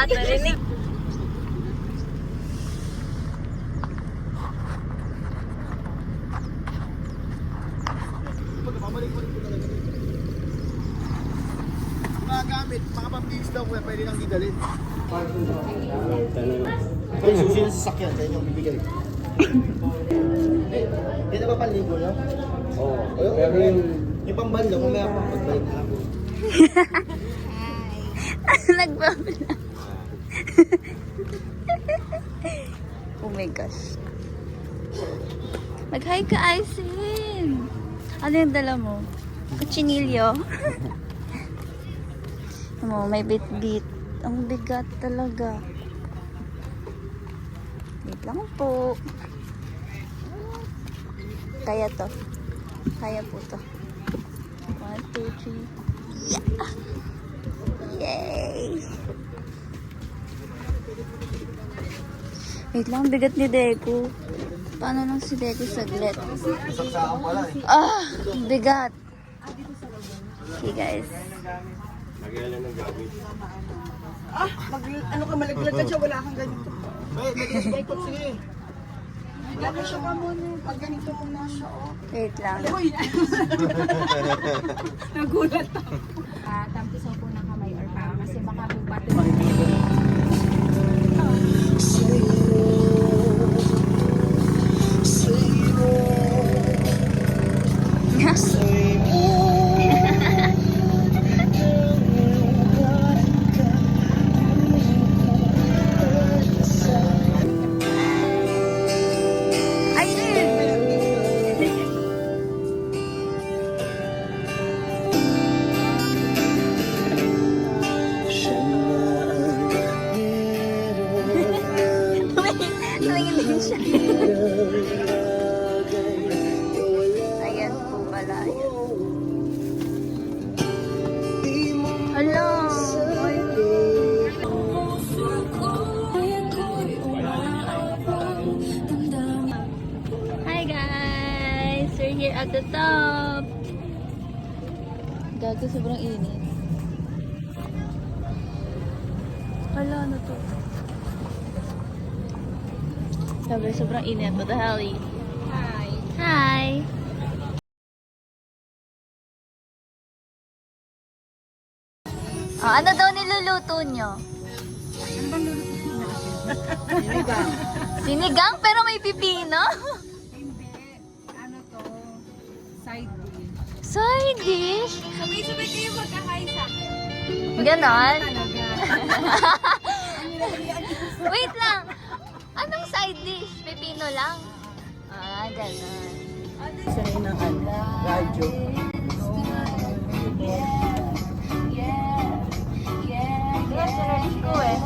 Narinig. Mga gamit, mga pambihis daw kuya, pwede nang didalhin. Ito susi na sasakyan, sa inyong bibigay. Hindi na ba panligo, no? Oo. Pero yung pambanda, mamaya pang pagbalik na lang. Nagbabla. Oh my gosh. Mag-hi ka, Aisin. Ano yung dala mo? Kutsinilyo. May bit-bit. Ang bigat talaga. Wait lang po. Kaya to. Kaya po to. 1, 2, 3. Yeah! Yay! Wait lang, bigat ni Deku. Paano lang si Deku saglit? Saksaan pala eh. Ah! Bigat! Okay guys. Nagyalan ng gamit. Ano ka malaglag ka siya, wala kang ganito. Wait, nag-spike po, sige. Gano'n siya ka muna, pag ganito muna siya, oh. Wait lang. Uy! Nagulat ako. Tampisaw po ng kamay or paa kasi baka po bato. Tumingin din siya. Ayan po pala. Hello! Hi guys! We're here at the top! Gago, sobrang init. Hala, ano to? Sabi, sobrang init. What the hell? Hi. Hi! Oh, ano daw niluluto nyo? Sinigang. Sinigang pero may pipino? Hindi. Ano to? Side dish. Side dish? Sabay-sabay kayo magkakain sa akin. Ganon? Talaga. Wait lang. Anong side dish? Pipino lang? Ah, ganon. Sanay ng ano, radyo. Yes, sinurge ko eh.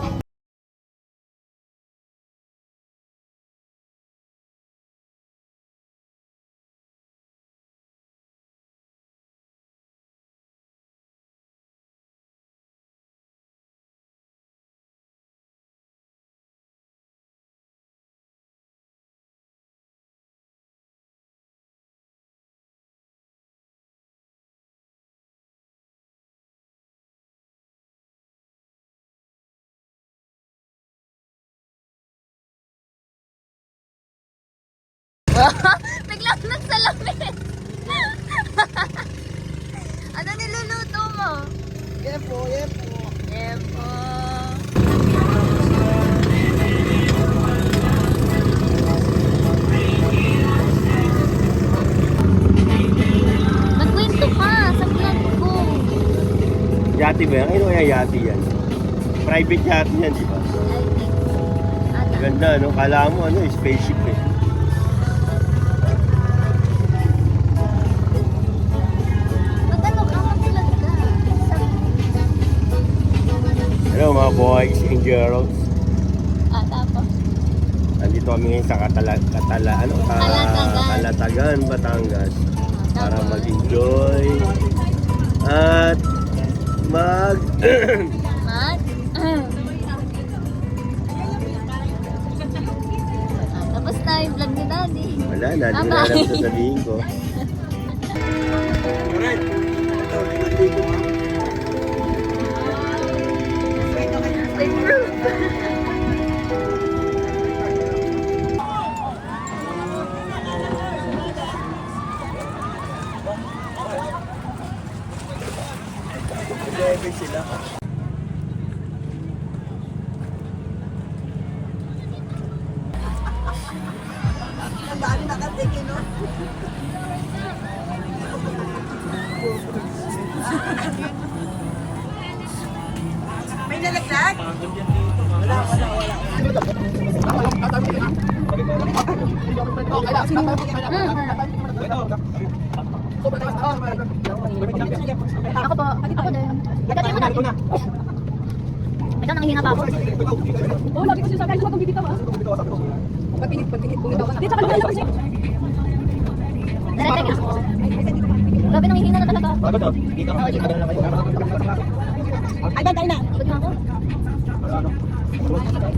Biglang nagsalamin. Ano niluluto mo? Yepo, yepo. Epo. Magkwento ka sa vlog ko. Yati ba yan? Ano kaya yati yan? Private yati yan, di ba? I think so. Ata. Ganda, no? Kala mo, ano, spaceship eh. Mag-ano ka? Mag-vlog ka. Hello mga boys and girls. Ah, tapos. Nandito kami ngayon sa Calatagan, Batangas. Para mag-enjoy at mag... Mag? Tapos na yung vlog ni Daddy. Wala na, hindi ko na alam sasabihin ko. Alright, ito, ligo-ligo ha. Plastic roof! Level sila. Ang dami nakatingin, no? May nalaglag? Ako po. Ako din. Ikaw na. Ikaw nanghihinga pa ako. Oo, lagi ko sinasabi. Ay, huwag kang bibitaw, ha? Pagtingin, bumitaw ka. Di, tsaka lang kasi. Teka. Grabe nanghihinga na talaga. Ay, bantay na. Pagod na ako.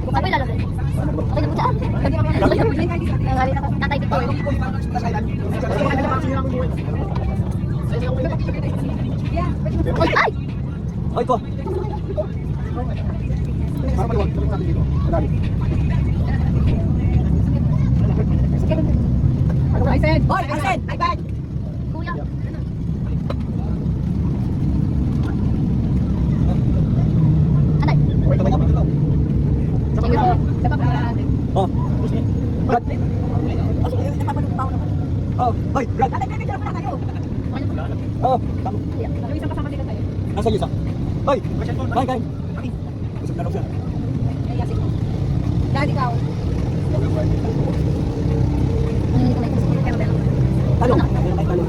Ano yung lalagay? Okay na po dyan. Tatay ko. Ay! Ay! Ay ko. I said, I bad. Kuya. Anay. Sige po. Sa pagkakaan natin. Oh. Brad. Oh, hoy, Brad. Oh, tama. Yung isang kasama nila tayo. Nasaan yung isa? Hoy, kain, kain. Busog na raw siya. Ay, yasik mo. Dahil ikaw. Talo. Talo.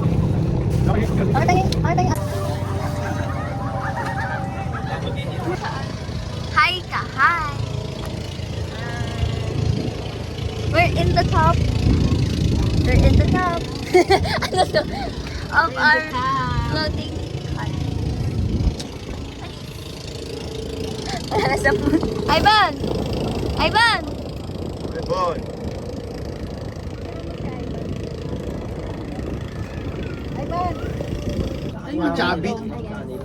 Hi ka, hi. We're in the top. We're in the top. Ano to? Of our floating hut. Wala na sa food. Ivan! Ivan! Boy. Mga chabit.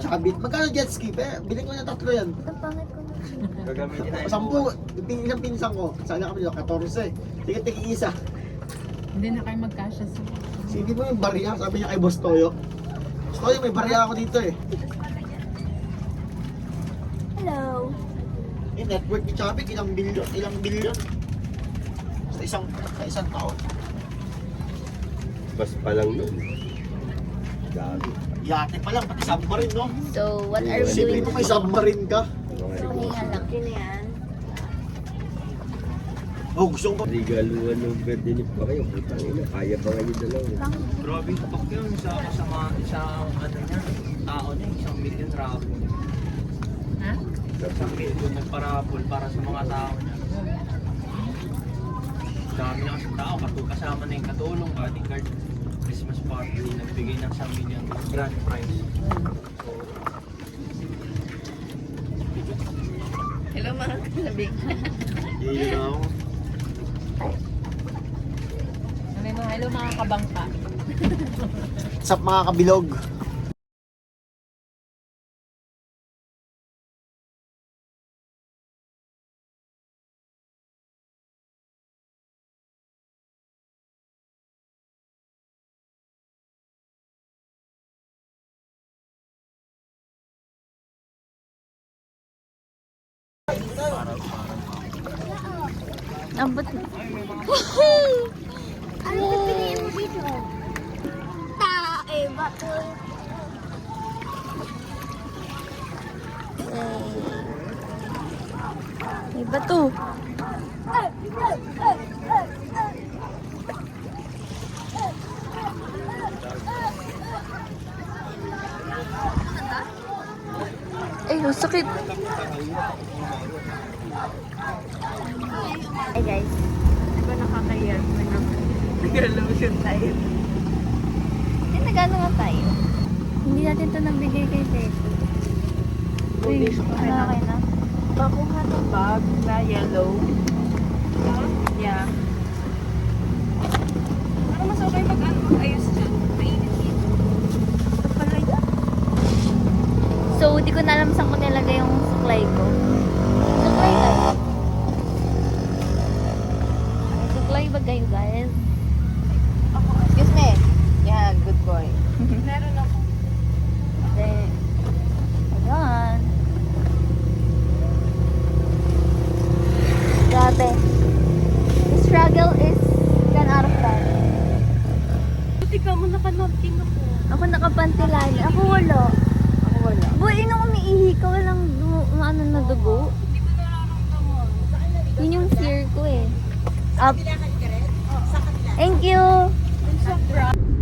Chabit. Magkano jet ski? Biling ko na 3 yan. Ang pangit ko na. 10. Ilang pinsan ko. Sana kami dito, 14. Sige, tingin isa. Hindi na kayo magkasya sa... Sige mo yung barya. Sabi niya kay Boss Toyo. Boss Toyo, may barya ako dito eh. Hello. Yung network ni Chabit, ilang bilyon. Sa isang taon. Bas pa lang nun. Dami. Yate pa lang, pati submarine, no? So, what are we Isipin doing? mo may submarine ka. Pahinga lang. Yan. Oh, gusto ko pa. Regaluhan ng birthday ni pa kayo. Putang ina, kaya pa kayo dalawa. Grabe tok yun sa isang ano niya, tao niya, 1 million raffle. Ha? 1 million nagparapol para sa mga tao niya. Dami na kasi tao, kasama na yung katulong, bodyguard, Christmas party, nagbigay ng 1 million grand prize. Hello mga kalabing. Iyon na ako. Hello mga kabangka. Sup mga kabilog. Ambot na. Ano pipiliin mo dito? Tae, bato. May bato. Ay, ang sakit. Hi guys. Di ba nakakaya? Nag-lotion tayo. Hindi nag-ano nga tayo. Hindi natin ito nabigay kay Teko. Uy, ano kayo na? Bakuha ng bag na yellow. Yeah. Ano mas okay pag ano mag-ayos dyan? Mainit dito. Ba't pala yun? So, di ko na alam saan ko nilagay yung supply ko. Suklay guys. Suklay ba kayo guys? Excuse me. Yan, good boy. Meron ako. Then, ayan. Grabe. The struggle is 10 out of 10. Buti ka mo nakanapkin ako. Ako nakapantilani. Ako wala. Ako wala. Boy, nung umiihi ka, walang ano na dugo. Hindi ko nararamdaman. Yun yung fear ko eh. Up. Thank you. Sobra.